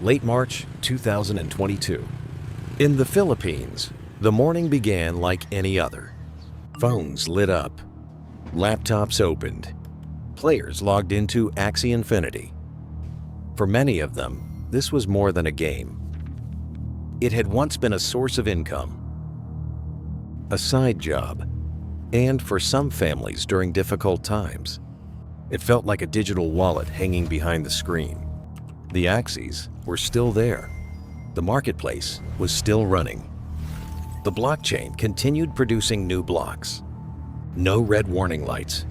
Late March 2022. In the Philippines, the morning began like any other. Phones lit up, laptops opened, players logged into Axie Infinity. For many of them, this was more than a game. It had once been a source of income, a side job, and for some families during difficult times, it felt like a digital wallet hanging behind the screen. The Axies were still there. The marketplace was still running. The blockchain continued producing new blocks. No red warning lights.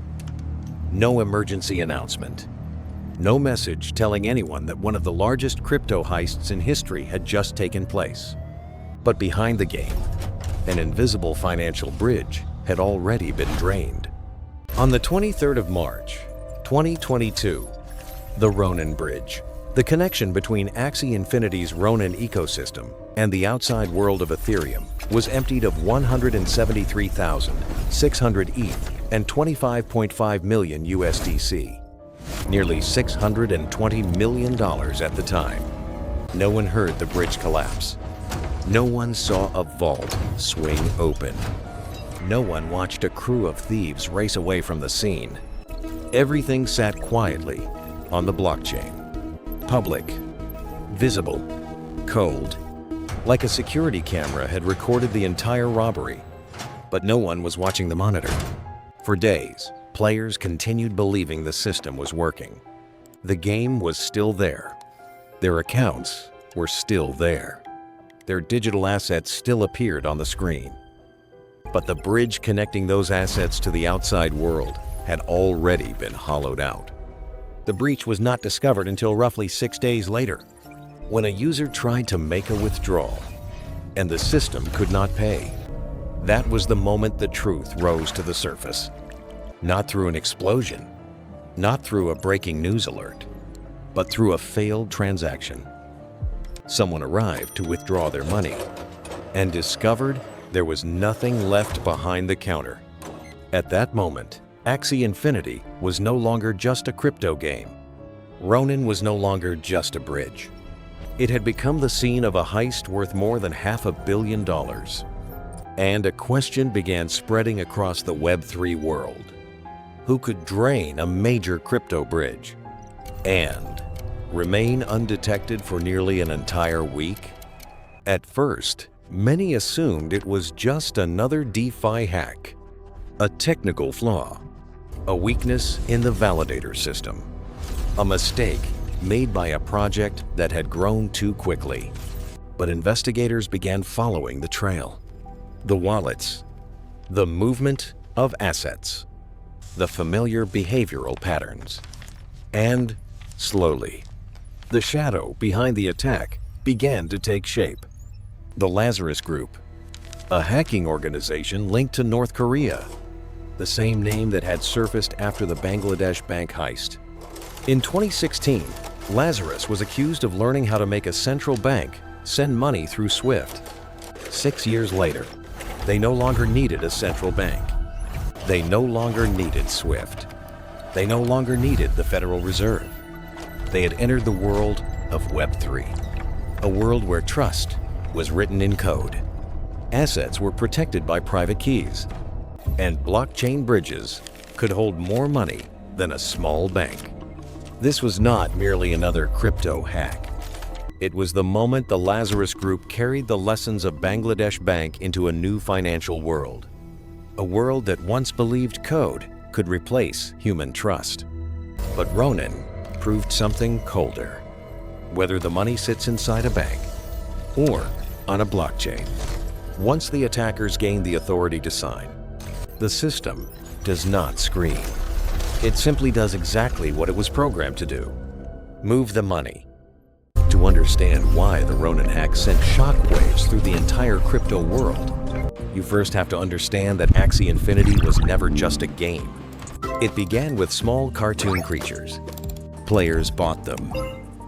No emergency announcement. No message telling anyone that one of the largest crypto heists in history had just taken place. But behind the game, an invisible financial bridge had already been drained. On the 23rd of March, 2022, the Ronin Bridge, the connection between Axie Infinity's Ronin ecosystem and the outside world of Ethereum, was emptied of 173,600 ETH and 25.5 million USDC, nearly $620 million at the time. No one heard the bridge collapse. No one saw a vault swing open. No one watched a crew of thieves race away from the scene. Everything sat quietly on the blockchain. Public, visible, cold, like a security camera had recorded the entire robbery. But no one was watching the monitor. For days, players continued believing the system was working. The game was still there. Their accounts were still there. Their digital assets still appeared on the screen. But the bridge connecting those assets to the outside world had already been hollowed out. The breach was not discovered until roughly 6 days later, when a user tried to make a withdrawal, and the system could not pay. That was the moment the truth rose to the surface. Not through an explosion, not through a breaking news alert, but through a failed transaction. Someone arrived to withdraw their money and discovered there was nothing left behind the counter. At that moment, Axie Infinity was no longer just a crypto game. Ronin was no longer just a bridge. It had become the scene of a heist worth more than $500 million. And a question began spreading across the Web3 world. Who could drain a major crypto bridge and remain undetected for nearly an entire week? At first, many assumed it was just another DeFi hack, a technical flaw, a weakness in the validator system, a mistake made by a project that had grown too quickly. But investigators began following the trail. The wallets, the movement of assets, the familiar behavioral patterns. And slowly, the shadow behind the attack began to take shape. The Lazarus Group, a hacking organization linked to North Korea, the same name that had surfaced after the Bangladesh bank heist. In 2016, Lazarus was accused of learning how to make a central bank send money through SWIFT. 6 years later, they no longer needed a central bank. They no longer needed SWIFT. They no longer needed the Federal Reserve. They had entered the world of Web3, a world where trust was written in code. Assets were protected by private keys, and blockchain bridges could hold more money than a small bank. This was not merely another crypto hack. It was the moment the Lazarus Group carried the lessons of Bangladesh Bank into a new financial world. A world that once believed code could replace human trust. But Ronin proved something colder. Whether the money sits inside a bank or on a blockchain, once the attackers gained the authority to sign, the system does not scream. It simply does exactly what it was programmed to do: move the money. To understand why the Ronin hack sent shockwaves through the entire crypto world, you first have to understand that Axie Infinity was never just a game. It began with small cartoon creatures. Players bought them,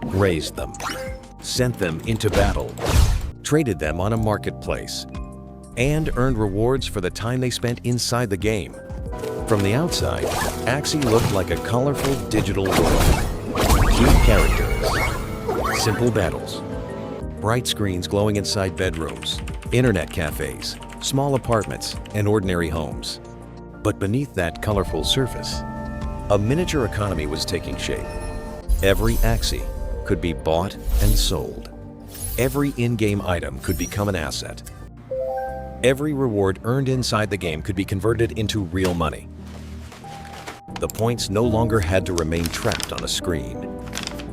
raised them, sent them into battle, traded them on a marketplace, and earned rewards for the time they spent inside the game. From the outside, Axie looked like a colorful digital world. Cute characters, Simple battles. Bright screens glowing inside bedrooms, internet cafes, small apartments, and ordinary homes. But beneath that colorful surface, a miniature economy was taking shape. Every Axie could be bought and sold. Every in-game item could become an asset. Every reward earned inside the game could be converted into real money. The points no longer had to remain trapped on a screen.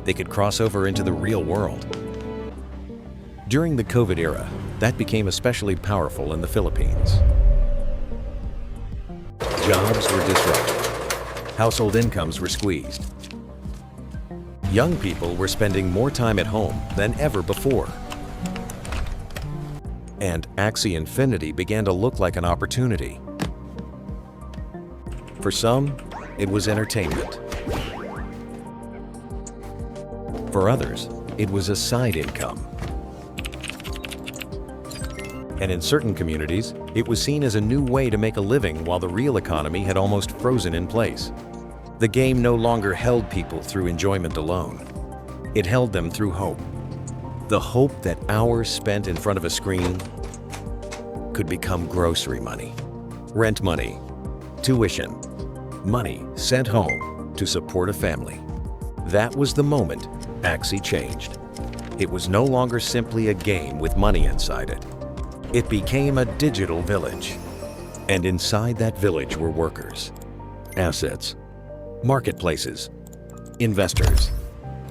They could cross over into the real world. During the COVID era, that became especially powerful in the Philippines. Jobs were disrupted. Household incomes were squeezed. Young people were spending more time at home than ever before. And Axie Infinity began to look like an opportunity. For some, it was entertainment. For others, it was a side income. And in certain communities, it was seen as a new way to make a living while the real economy had almost frozen in place. The game no longer held people through enjoyment alone. It held them through hope. The hope that hours spent in front of a screen could become grocery money, rent money, tuition, money sent home to support a family. That was the moment Axie changed. It was no longer simply a game with money inside it. It became a digital village. And inside that village were workers, assets, marketplaces, investors,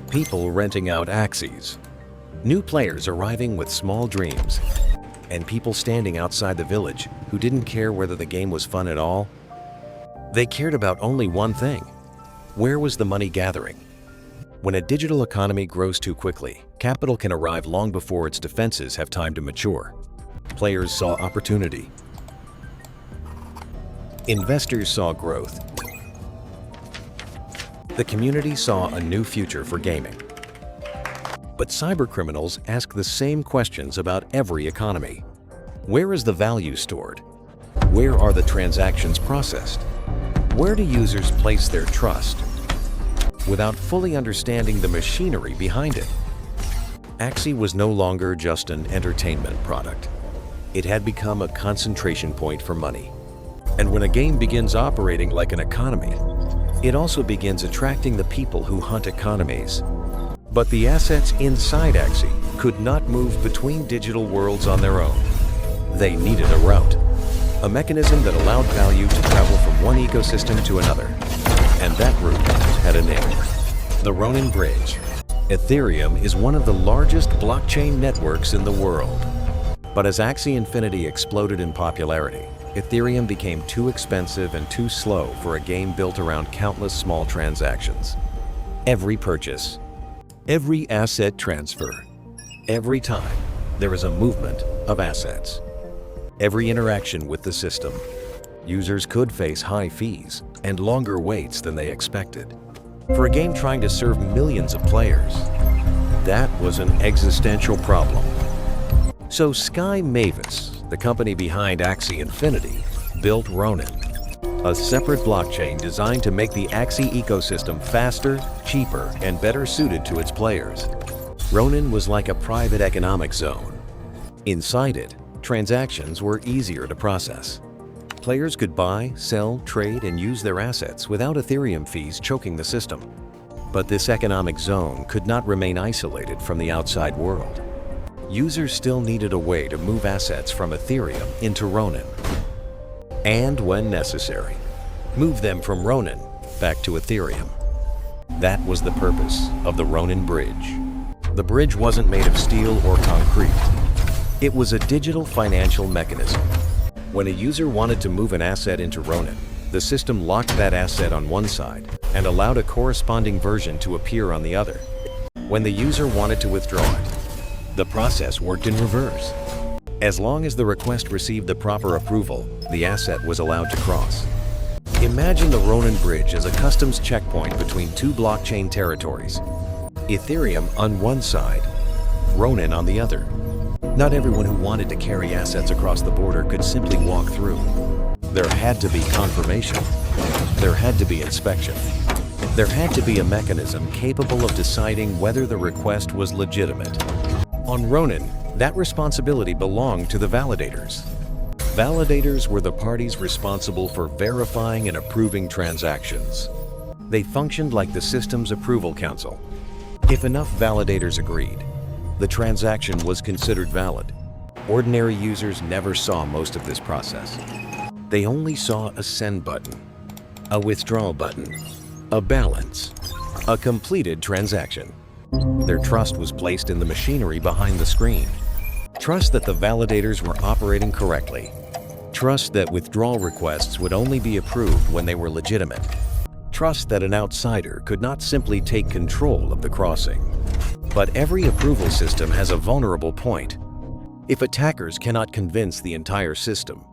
people renting out Axies, new players arriving with small dreams, and people standing outside the village who didn't care whether the game was fun at all. They cared about only one thing: where was the money gathering? When a digital economy grows too quickly, capital can arrive long before its defenses have time to mature. Players saw opportunity. Investors saw growth. The community saw a new future for gaming. But cybercriminals ask the same questions about every economy. Where is the value stored? Where are the transactions processed? Where do users place their trust? Without fully understanding the machinery behind it, Axie was no longer just an entertainment product. It had become a concentration point for money. And when a game begins operating like an economy, it also begins attracting the people who hunt economies. But the assets inside Axie could not move between digital worlds on their own. They needed a route, a mechanism that allowed value to travel from one ecosystem to another. And that route had a name: the Ronin Bridge. Ethereum is one of the largest blockchain networks in the world. But as Axie Infinity exploded in popularity, Ethereum became too expensive and too slow for a game built around countless small transactions. Every purchase, every asset transfer, every time there is a movement of assets. Every interaction with the system, users could face high fees and longer waits than they expected. For a game trying to serve millions of players, that was an existential problem. So Sky Mavis, the company behind Axie Infinity, built Ronin, a separate blockchain designed to make the Axie ecosystem faster, cheaper, and better suited to its players. Ronin was like a private economic zone. Inside it, transactions were easier to process. Players could buy, sell, trade, and use their assets without Ethereum fees choking the system. But this economic zone could not remain isolated from the outside world. Users still needed a way to move assets from Ethereum into Ronin. And when necessary, move them from Ronin back to Ethereum. That was the purpose of the Ronin Bridge. The bridge wasn't made of steel or concrete. It was a digital financial mechanism. When a user wanted to move an asset into Ronin, the system locked that asset on one side and allowed a corresponding version to appear on the other. When the user wanted to withdraw it, the process worked in reverse. As long as the request received the proper approval, the asset was allowed to cross. Imagine the Ronin Bridge as a customs checkpoint between two blockchain territories. Ethereum on one side, Ronin on the other. Not everyone who wanted to carry assets across the border could simply walk through. There had to be confirmation. There had to be inspection. There had to be a mechanism capable of deciding whether the request was legitimate. On Ronin, that responsibility belonged to the validators. Validators were the parties responsible for verifying and approving transactions. They functioned like the system's approval council. If enough validators agreed, the transaction was considered valid. Ordinary users never saw most of this process. They only saw a send button, a withdrawal button, a balance, a completed transaction. Their trust was placed in the machinery behind the screen. Trust that the validators were operating correctly. Trust that withdrawal requests would only be approved when they were legitimate. Trust that an outsider could not simply take control of the crossing. But every approval system has a vulnerable point. If attackers cannot convince the entire system,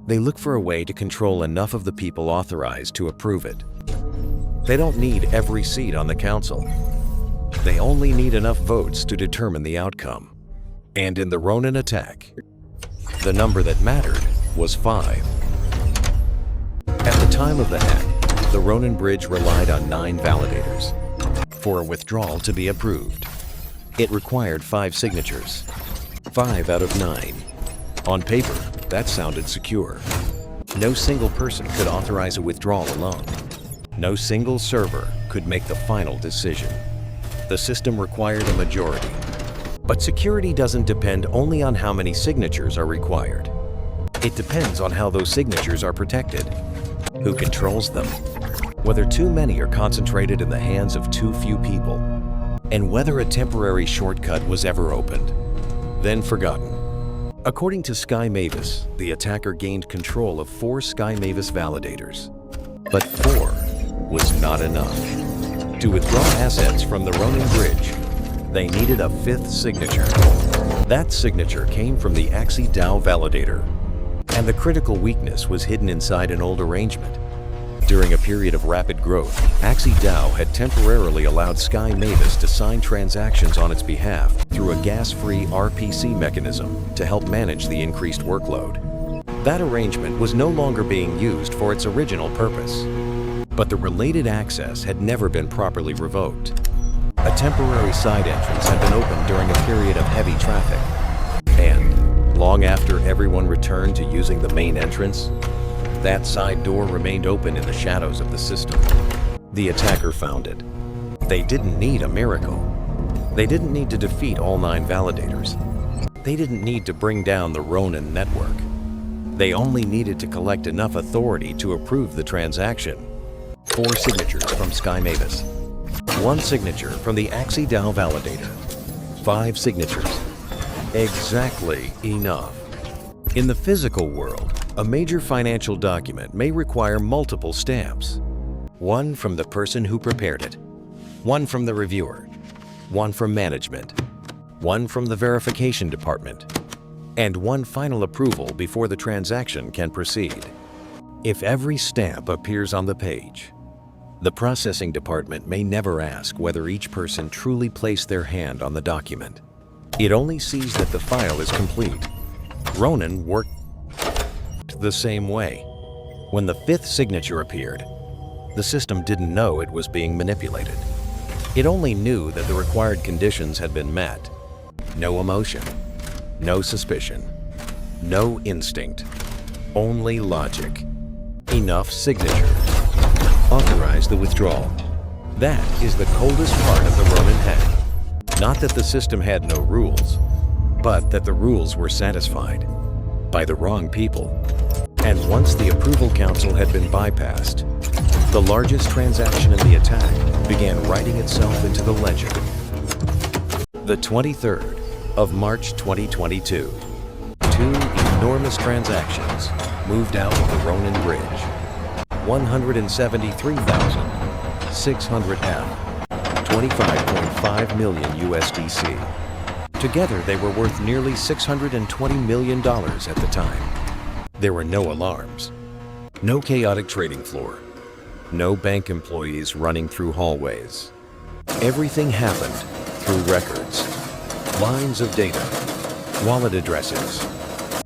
they look for a way to control enough of the people authorized to approve it. They don't need every seat on the council. They only need enough votes to determine the outcome. And in the Ronin attack, the number that mattered was 5. At the time of the hack, the Ronin Bridge relied on 9 validators. For a withdrawal to be approved, it required 5 signatures. 5 out of 9. On paper, that sounded secure. No single person could authorize a withdrawal alone. No single server could make the final decision. The system required a majority. But security doesn't depend only on how many signatures are required. It depends on how those signatures are protected, who controls them, whether too many are concentrated in the hands of too few people, and whether a temporary shortcut was ever opened, then forgotten. According to Sky Mavis, the attacker gained control of 4 Sky Mavis validators. But 4 was not enough. To withdraw assets from the Ronin Bridge, they needed a 5th signature. That signature came from the Axie validator, and the critical weakness was hidden inside an old arrangement. During a period of rapid growth, Axie had temporarily allowed Sky Mavis to sign transactions on its behalf through a gas-free RPC mechanism to help manage the increased workload. That arrangement was no longer being used for its original purpose, but the related access had never been properly revoked. A temporary side entrance had been opened during a period of heavy traffic, and long after everyone returned to using the main entrance, that side door remained open in the shadows of the system. The attacker found it. They didn't need a miracle. They didn't need to defeat all 9 validators. They didn't need to bring down the Ronin network. They only needed to collect enough authority to approve the transaction. 4 signatures from Sky Mavis. 1 signature from the Axie validator. 5 signatures. Exactly enough. In the physical world, a major financial document may require multiple stamps. 1 from the person who prepared it, 1 from the reviewer, 1 from management, 1 from the verification department, and 1 final approval before the transaction can proceed. If every stamp appears on the page, the processing department may never ask whether each person truly placed their hand on the document. It only sees that the file is complete. Ronin worked the same way. When the 5th signature appeared, the system didn't know it was being manipulated. It only knew that the required conditions had been met. No emotion, no suspicion, no instinct, only logic. Enough signatures. Authorize the withdrawal. That is the coldest part of the Ronin hack. Not that the system had no rules, but that the rules were satisfied by the wrong people. And once the approval council had been bypassed, the largest transaction in the attack began writing itself into the ledger. The 23rd of March 2022, 2 enormous transactions moved out of the Ronin Bridge. 173,600 M, 25.5 million USDC. Together, they were worth nearly $620 million at the time. There were no alarms, no chaotic trading floor, no bank employees running through hallways. Everything happened through records, lines of data, wallet addresses,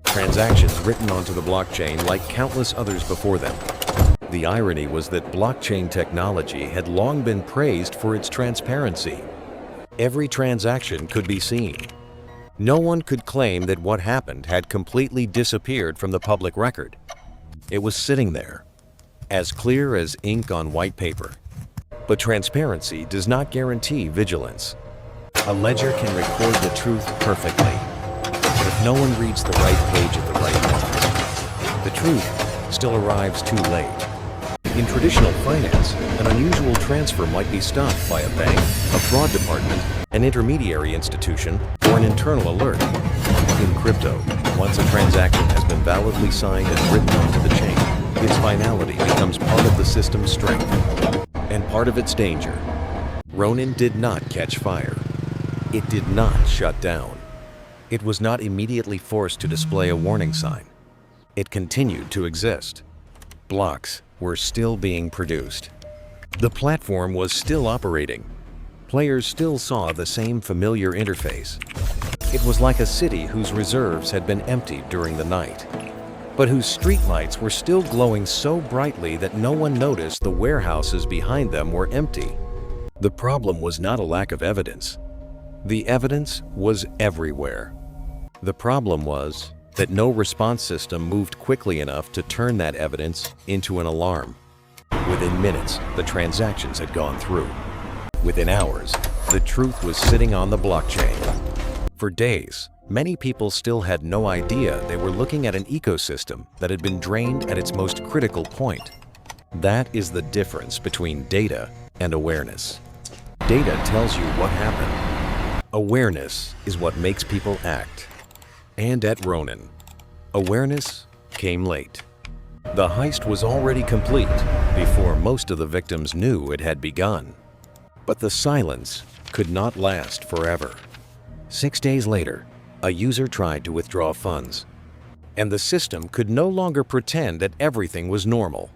transactions written onto the blockchain like countless others before them. The irony was that blockchain technology had long been praised for its transparency. Every transaction could be seen. No one could claim that what happened had completely disappeared from the public record. It was sitting there, as clear as ink on white paper. But transparency does not guarantee vigilance. A ledger can record the truth perfectly, but if no one reads the right page at the right moment, the truth still arrives too late. In traditional finance, an unusual transfer might be stopped by a bank, a fraud department, an intermediary institution, or an internal alert. In crypto, once a transaction has been validly signed and written onto the chain, its finality becomes part of the system's strength and part of its danger. Ronin did not catch fire. It did not shut down. It was not immediately forced to display a warning sign. It continued to exist. Blocks were still being produced. The platform was still operating. Players still saw the same familiar interface. It was like a city whose reserves had been emptied during the night, but whose streetlights were still glowing so brightly that no one noticed the warehouses behind them were empty. The problem was not a lack of evidence. The evidence was everywhere. The problem was that no response system moved quickly enough to turn that evidence into an alarm. Within minutes, the transactions had gone through. Within hours, the truth was sitting on the blockchain. For days, many people still had no idea they were looking at an ecosystem that had been drained at its most critical point. That is the difference between data and awareness. Data tells you what happened. Awareness is what makes people act. And at Ronin, awareness came late. The heist was already complete before most of the victims knew it had begun. But the silence could not last forever. 6 days later, a user tried to withdraw funds, and the system could no longer pretend that everything was normal.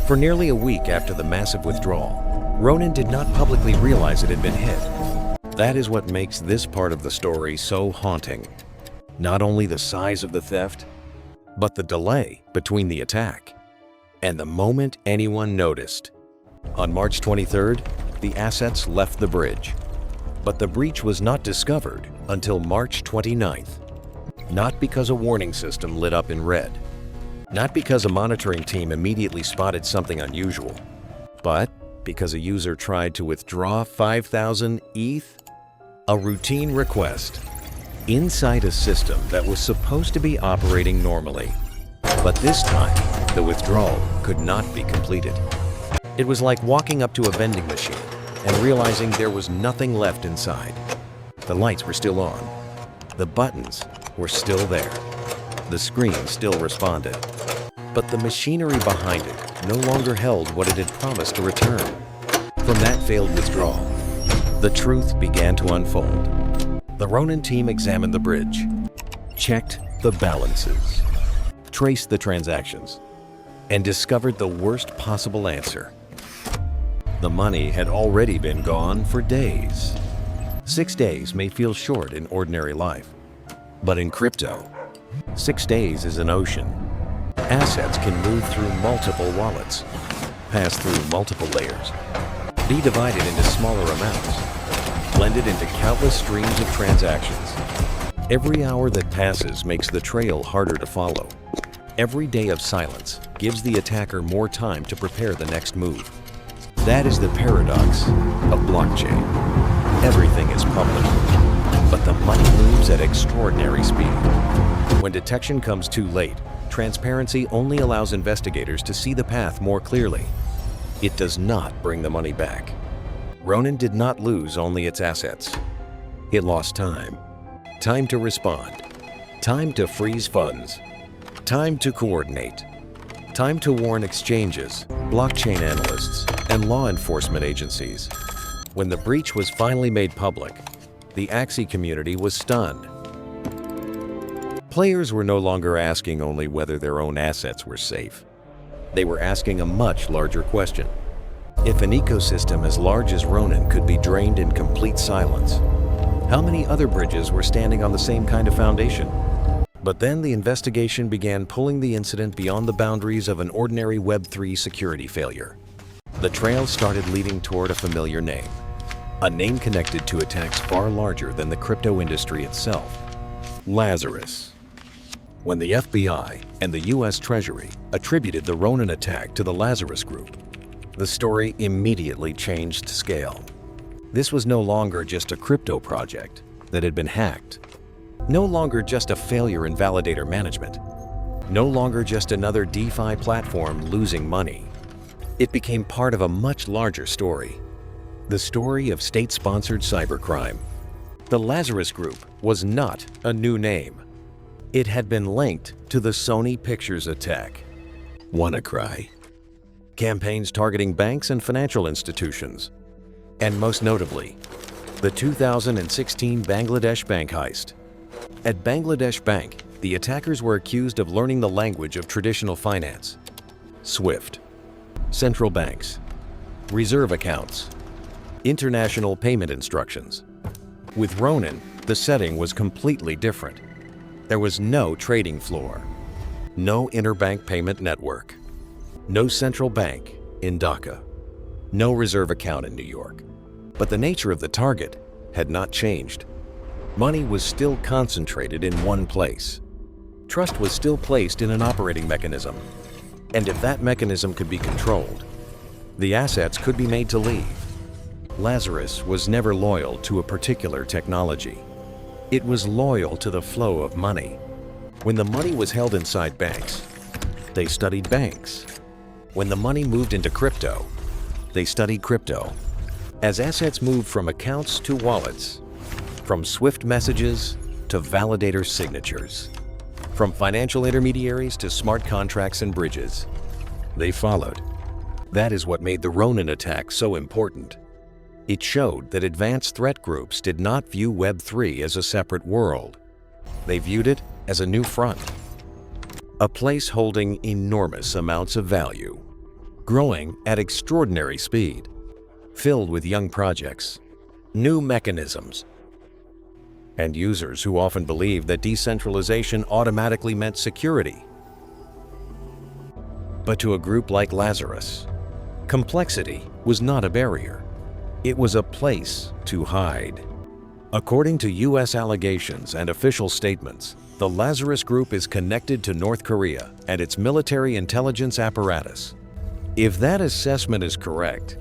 For nearly a week after the massive withdrawal, Ronin did not publicly realize it had been hit. That is what makes this part of the story so haunting. Not only the size of the theft, but the delay between the attack and the moment anyone noticed. On March 23rd, the assets left the bridge, but the breach was not discovered until March 29th. Not because a warning system lit up in red, not because a monitoring team immediately spotted something unusual, but because a user tried to withdraw 5,000 ETH, a routine request, inside a system that was supposed to be operating normally. But this time, the withdrawal could not be completed. It was like walking up to a vending machine and realizing there was nothing left inside. The lights were still on. The buttons were still there. The screen still responded. But the machinery behind it no longer held what it had promised to return. From that failed withdrawal, the truth began to unfold. The Ronin team examined the bridge, checked the balances, traced the transactions, and discovered the worst possible answer. The money had already been gone for days. 6 days may feel short in ordinary life, but in crypto, 6 days is an ocean. Assets can move through multiple wallets, pass through multiple layers, be divided into smaller amounts, blended into countless streams of transactions. Every hour that passes makes the trail harder to follow. Every day of silence gives the attacker more time to prepare the next move. That is the paradox of blockchain. Everything is public, but the money moves at extraordinary speed. When detection comes too late, transparency only allows investigators to see the path more clearly. It does not bring the money back. Ronin did not lose only its assets. It lost time. Time to respond. Time to freeze funds. Time to coordinate. Time to warn exchanges, blockchain analysts, and law enforcement agencies. When the breach was finally made public, the Axie community was stunned. Players were no longer asking only whether their own assets were safe. They were asking a much larger question. If an ecosystem as large as Ronin could be drained in complete silence, how many other bridges were standing on the same kind of foundation? But then the investigation began pulling the incident beyond the boundaries of an ordinary Web3 security failure. The trail started leading toward a familiar name, a name connected to attacks far larger than the crypto industry itself: Lazarus. When the FBI and the US Treasury attributed the Ronin attack to the Lazarus Group, the story immediately changed scale. This was no longer just a crypto project that had been hacked, no longer just a failure in validator management, no longer just another DeFi platform losing money. It became part of a much larger story, the story of state-sponsored cybercrime. The Lazarus Group was not a new name. It had been linked to the Sony Pictures attack, WannaCry, campaigns targeting banks and financial institutions, and most notably, the 2016 Bangladesh bank heist. At Bangladesh Bank, the attackers were accused of learning the language of traditional finance: SWIFT, central banks, reserve accounts, international payment instructions. With Ronin, the setting was completely different. There was no trading floor, no interbank payment network, no central bank in Dhaka, no reserve account in New York. But the nature of the target had not changed. Money was still concentrated in one place. Trust was still placed in an operating mechanism. And if that mechanism could be controlled, the assets could be made to leave. Lazarus was never loyal to a particular technology. It was loyal to the flow of money. When the money was held inside banks, they studied banks. When the money moved into crypto, they studied crypto. As assets moved from accounts to wallets, from SWIFT messages to validator signatures, from financial intermediaries to smart contracts and bridges, they followed. That is what made the Ronin attack so important. It showed that advanced threat groups did not view Web3 as a separate world. They viewed it as a new front, a place holding enormous amounts of value, growing at extraordinary speed, filled with young projects, new mechanisms, and users who often believed that decentralization automatically meant security. But to a group like Lazarus, complexity was not a barrier. It was a place to hide. According to US allegations and official statements, the Lazarus Group is connected to North Korea and its military intelligence apparatus. If that assessment is correct,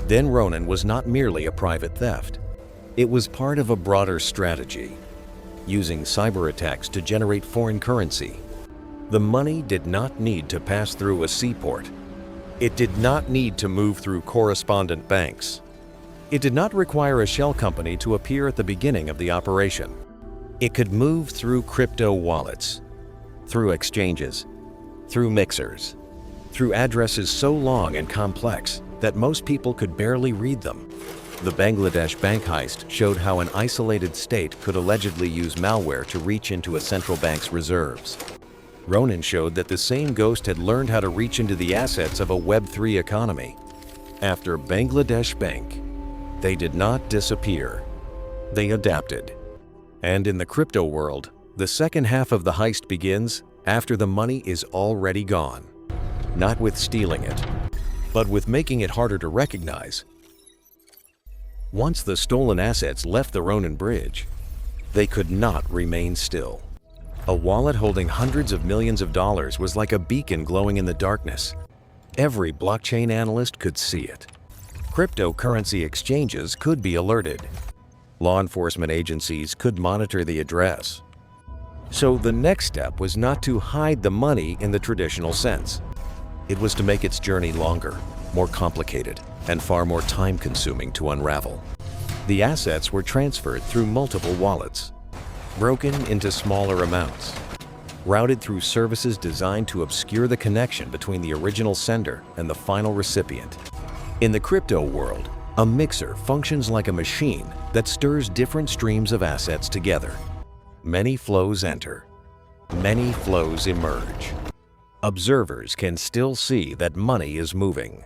then Ronin was not merely a private theft. It was part of a broader strategy, using cyberattacks to generate foreign currency. The money did not need to pass through a seaport. It did not need to move through correspondent banks. It did not require a shell company to appear at the beginning of the operation. It could move through crypto wallets, through exchanges, through mixers, through addresses so long and complex that most people could barely read them. The Bangladesh bank heist showed how an isolated state could allegedly use malware to reach into a central bank's reserves. Ronin showed that the same ghost had learned how to reach into the assets of a Web3 economy. After Bangladesh Bank, they did not disappear. They adapted. And in the crypto world, the second half of the heist begins after the money is already gone. Not with stealing it, but with making it harder to recognize. Once the stolen assets left the Ronin Bridge, they could not remain still. A wallet holding hundreds of millions of dollars was like a beacon glowing in the darkness. Every blockchain analyst could see it. Cryptocurrency exchanges could be alerted. Law enforcement agencies could monitor the address. So the next step was not to hide the money in the traditional sense. It was to make its journey longer, more complicated, and far more time-consuming to unravel. The assets were transferred through multiple wallets, broken into smaller amounts, routed through services designed to obscure the connection between the original sender and the final recipient. In the crypto world, a mixer functions like a machine that stirs different streams of assets together. Many flows enter, many flows emerge. Observers can still see that money is moving,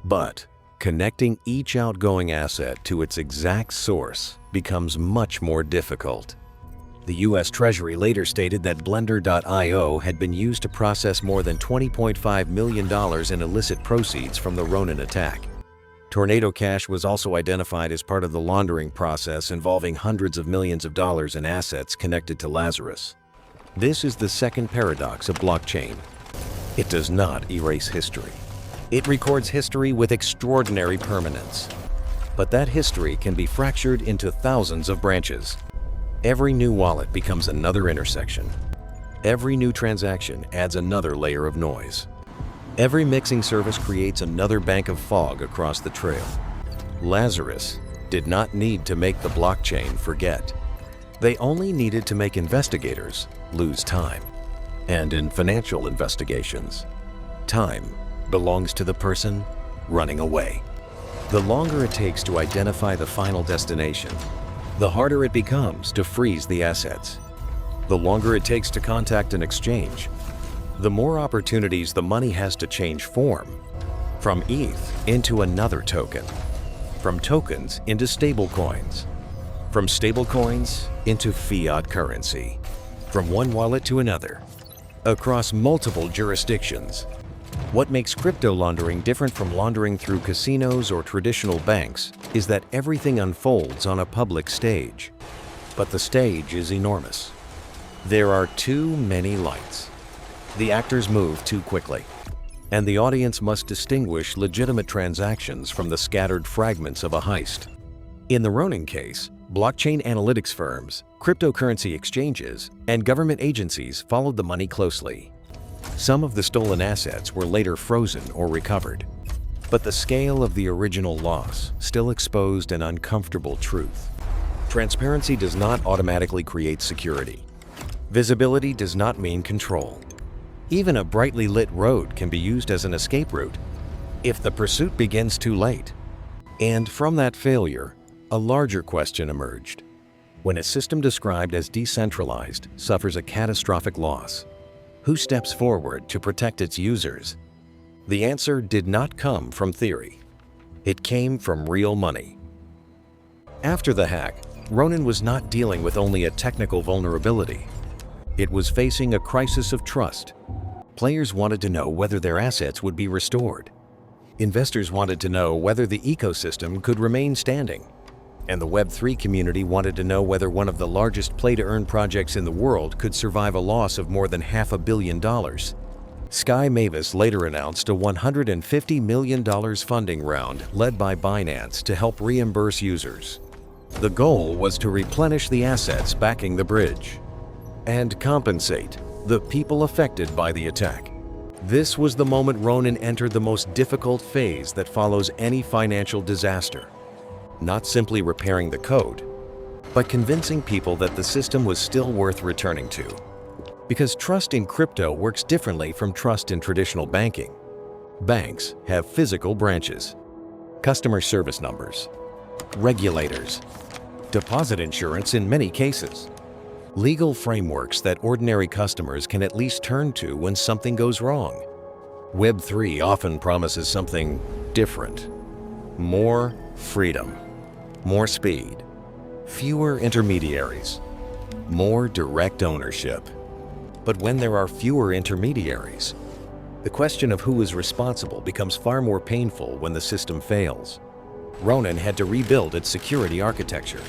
but connecting each outgoing asset to its exact source becomes much more difficult. The US Treasury later stated that Blender.io had been used to process more than $20.5 million in illicit proceeds from the Ronin attack. Tornado Cash was also identified as part of the laundering process involving hundreds of millions of dollars in assets connected to Lazarus. This is the second paradox of blockchain. It does not erase history. It records history with extraordinary permanence. But that history can be fractured into thousands of branches. Every new wallet becomes another intersection. Every new transaction adds another layer of noise. Every mixing service creates another bank of fog across the trail. Lazarus did not need to make the blockchain forget. They only needed to make investigators lose time. And in financial investigations, time belongs to the person running away. The longer it takes to identify the final destination, the harder it becomes to freeze the assets. The longer it takes to contact an exchange, the more opportunities the money has to change form, from ETH into another token, from tokens into stablecoins, from stablecoins into fiat currency, from one wallet to another, across multiple jurisdictions. What makes crypto laundering different from laundering through casinos or traditional banks is that everything unfolds on a public stage. But the stage is enormous. There are too many lights. The actors move too quickly, and the audience must distinguish legitimate transactions from the scattered fragments of a heist. In the Ronin case, blockchain analytics firms, cryptocurrency exchanges, and government agencies followed the money closely. Some of the stolen assets were later frozen or recovered, but the scale of the original loss still exposed an uncomfortable truth. Transparency does not automatically create security. Visibility does not mean control. Even a brightly lit road can be used as an escape route if the pursuit begins too late. And from that failure, a larger question emerged. When a system described as decentralized suffers a catastrophic loss, who steps forward to protect its users? The answer did not come from theory. It came from real money. After the hack, Ronin was not dealing with only a technical vulnerability. It was facing a crisis of trust. Players wanted to know whether their assets would be restored. Investors wanted to know whether the ecosystem could remain standing. And the Web3 community wanted to know whether one of the largest play-to-earn projects in the world could survive a loss of more than $500 million. Sky Mavis later announced a $150 million funding round led by Binance to help reimburse users. The goal was to replenish the assets backing the bridge and compensate the people affected by the attack. This was the moment Ronin entered the most difficult phase that follows any financial disaster. Not simply repairing the code, but convincing people that the system was still worth returning to. Because trust in crypto works differently from trust in traditional banking. Banks have physical branches, customer service numbers, regulators, deposit insurance in many cases, legal frameworks that ordinary customers can at least turn to when something goes wrong. Web3 often promises something different. More freedom. More speed, fewer intermediaries, more direct ownership. But when there are fewer intermediaries, the question of who is responsible becomes far more painful when the system fails. Ronin had to rebuild its security architecture.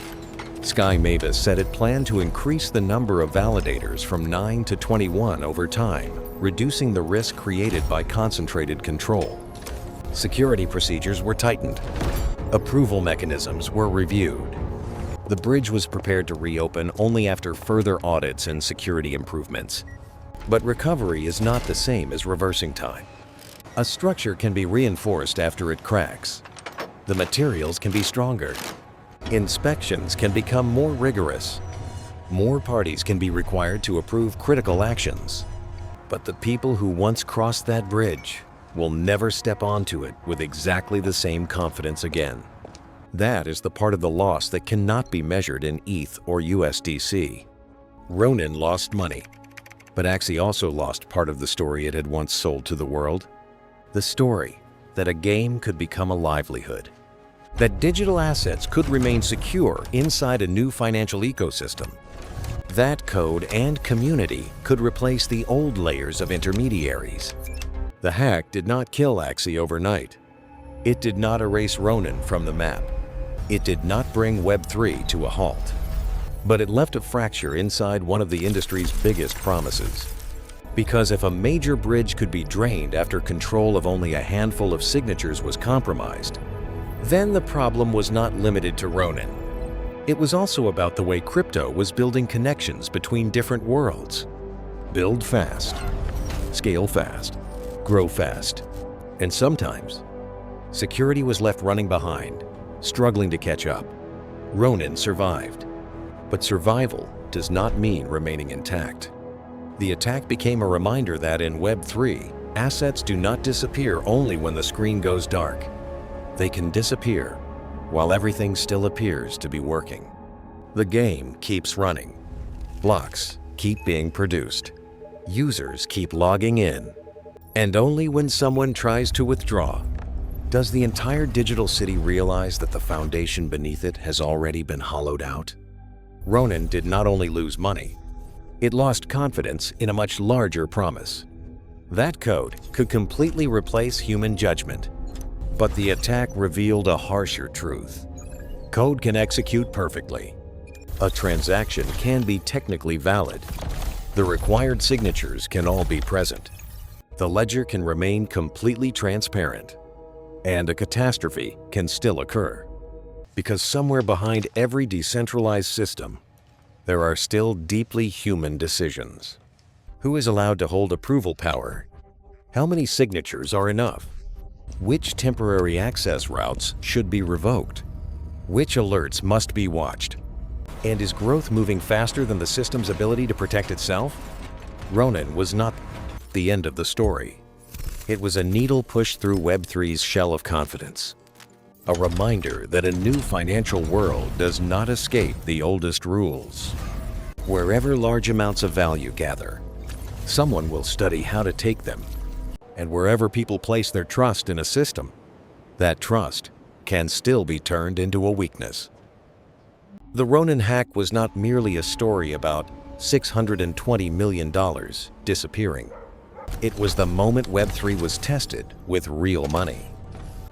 Sky Mavis said it planned to increase the number of validators from 9 to 21 over time, reducing the risk created by concentrated control. Security procedures were tightened. Approval mechanisms were reviewed. The bridge was prepared to reopen only after further audits and security improvements. But recovery is not the same as reversing time. A structure can be reinforced after it cracks. The materials can be stronger. Inspections can become more rigorous. More parties can be required to approve critical actions. But the people who once crossed that bridge will never step onto it with exactly the same confidence again. That is the part of the loss that cannot be measured in ETH or USDC. Ronin lost money, but Axie also lost part of the story it had once sold to the world. The story that a game could become a livelihood, that digital assets could remain secure inside a new financial ecosystem. That code and community could replace the old layers of intermediaries. The hack did not kill Axie overnight. It did not erase Ronin from the map. It did not bring Web3 to a halt. But it left a fracture inside one of the industry's biggest promises. Because if a major bridge could be drained after control of only a handful of signatures was compromised, then the problem was not limited to Ronin. It was also about the way crypto was building connections between different worlds. Build fast, scale fast, grow fast, and sometimes security was left running behind, struggling to catch up. Ronin survived, but survival does not mean remaining intact. The attack became a reminder that in Web3, assets do not disappear only when the screen goes dark. They can disappear while everything still appears to be working. The game keeps running. Blocks keep being produced. Users keep logging in. And only when someone tries to withdraw, does the entire digital city realize that the foundation beneath it has already been hollowed out? Ronin did not only lose money, it lost confidence in a much larger promise. That code could completely replace human judgment. But the attack revealed a harsher truth. Code can execute perfectly. A transaction can be technically valid. The required signatures can all be present. The ledger can remain completely transparent. And a catastrophe can still occur. Because somewhere behind every decentralized system, there are still deeply human decisions. Who is allowed to hold approval power? How many signatures are enough? Which temporary access routes should be revoked? Which alerts must be watched? And is growth moving faster than the system's ability to protect itself? Ronin was not the end of the story. It was a needle pushed through Web3's shell of confidence. A reminder that a new financial world does not escape the oldest rules. Wherever large amounts of value gather, someone will study how to take them. And wherever people place their trust in a system, that trust can still be turned into a weakness. The Ronin hack was not merely a story about $620 million disappearing. It was the moment Web3 was tested with real money.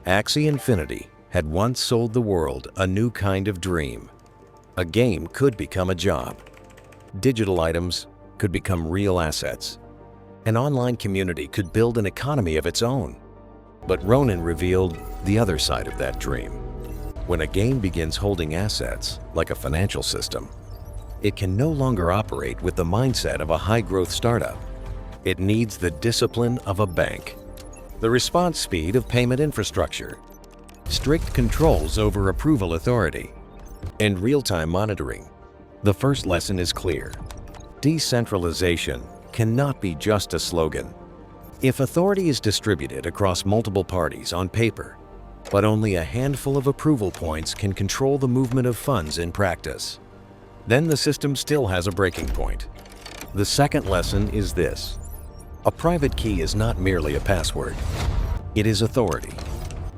Axie Infinity had once sold the world a new kind of dream. A game could become a job. Digital items could become real assets. An online community could build an economy of its own. But Ronin revealed the other side of that dream. When a game begins holding assets, like a financial system, it can no longer operate with the mindset of a high-growth startup. It needs the discipline of a bank, the response speed of payment infrastructure, strict controls over approval authority, and real-time monitoring. The first lesson is clear. Decentralization cannot be just a slogan. If authority is distributed across multiple parties on paper, but only a handful of approval points can control the movement of funds in practice, then the system still has a breaking point. The second lesson is this. A private key is not merely a password. It is authority.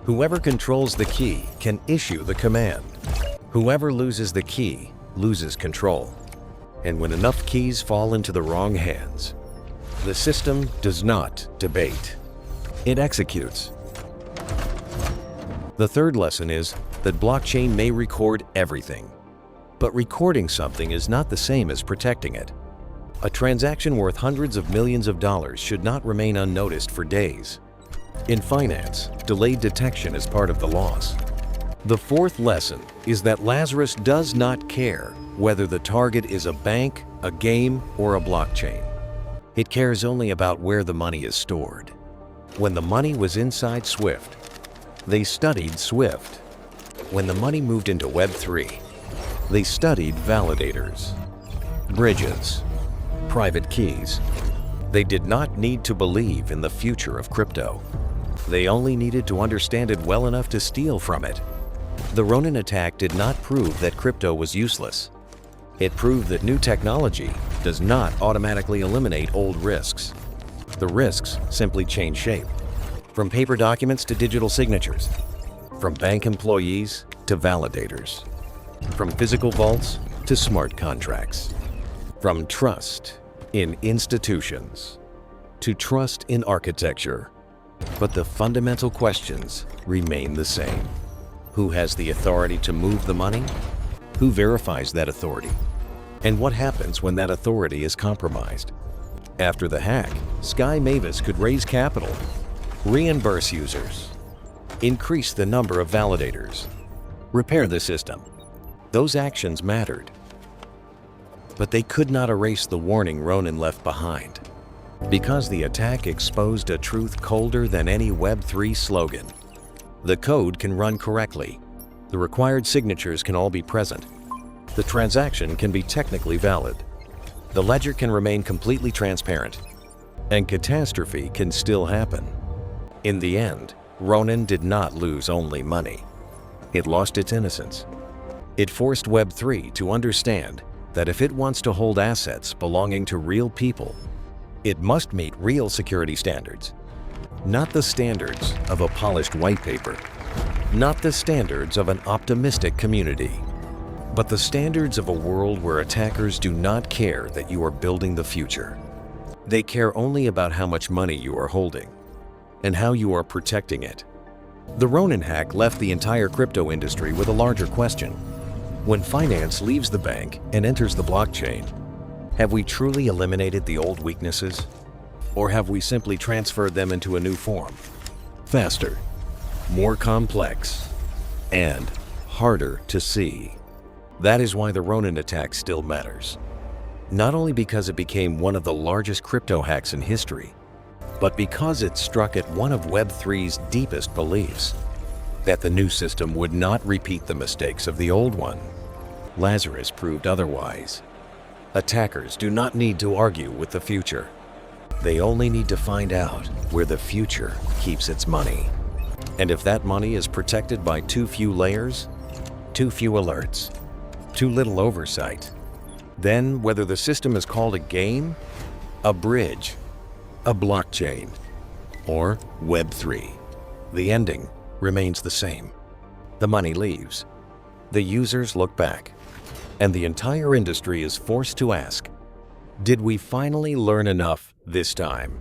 Whoever controls the key can issue the command. Whoever loses the key loses control. And when enough keys fall into the wrong hands, the system does not debate. It executes. The third lesson is that blockchain may record everything. But recording something is not the same as protecting it. A transaction worth hundreds of millions of dollars should not remain unnoticed for days. In finance, delayed detection is part of the loss. The fourth lesson is that Lazarus does not care whether the target is a bank, a game, or a blockchain. It cares only about where the money is stored. When the money was inside Swift, they studied Swift. When the money moved into Web3, they studied validators, bridges, private keys. They did not need to believe in the future of crypto. They only needed to understand it well enough to steal from it. The Ronin attack did not prove that crypto was useless. It proved that new technology does not automatically eliminate old risks. The risks simply change shape. From paper documents to digital signatures. From bank employees to validators. From physical vaults to smart contracts. From trust in institutions to trust in architecture. But the fundamental questions remain the same. Who has the authority to move the money? Who verifies that authority? And what happens when that authority is compromised? After the hack, Sky Mavis could raise capital, reimburse users, increase the number of validators, repair the system. Those actions mattered. But they could not erase the warning Ronin left behind, because the attack exposed a truth colder than any Web3 slogan. The code can run correctly. The required signatures can all be present. The transaction can be technically valid. The ledger can remain completely transparent. And catastrophe can still happen. In the end, Ronin did not lose only money. It lost its innocence. It forced Web3 to understand that if it wants to hold assets belonging to real people, it must meet real security standards. Not the standards of a polished white paper. Not the standards of an optimistic community. But the standards of a world where attackers do not care that you are building the future. They care only about how much money you are holding and how you are protecting it. The Ronin hack left the entire crypto industry with a larger question. When finance leaves the bank and enters the blockchain, have we truly eliminated the old weaknesses? Or have we simply transferred them into a new form? Faster, more complex, and harder to see. That is why the Ronin attack still matters. Not only because it became one of the largest crypto hacks in history, but because it struck at one of Web3's deepest beliefs, that the new system would not repeat the mistakes of the old one. Lazarus proved otherwise. Attackers do not need to argue with the future. They only need to find out where the future keeps its money. And if that money is protected by too few layers, too few alerts, too little oversight, then whether the system is called a game, a bridge, a blockchain, or Web3, the ending remains the same. The money leaves, the users look back, and the entire industry is forced to ask, did we finally learn enough this time?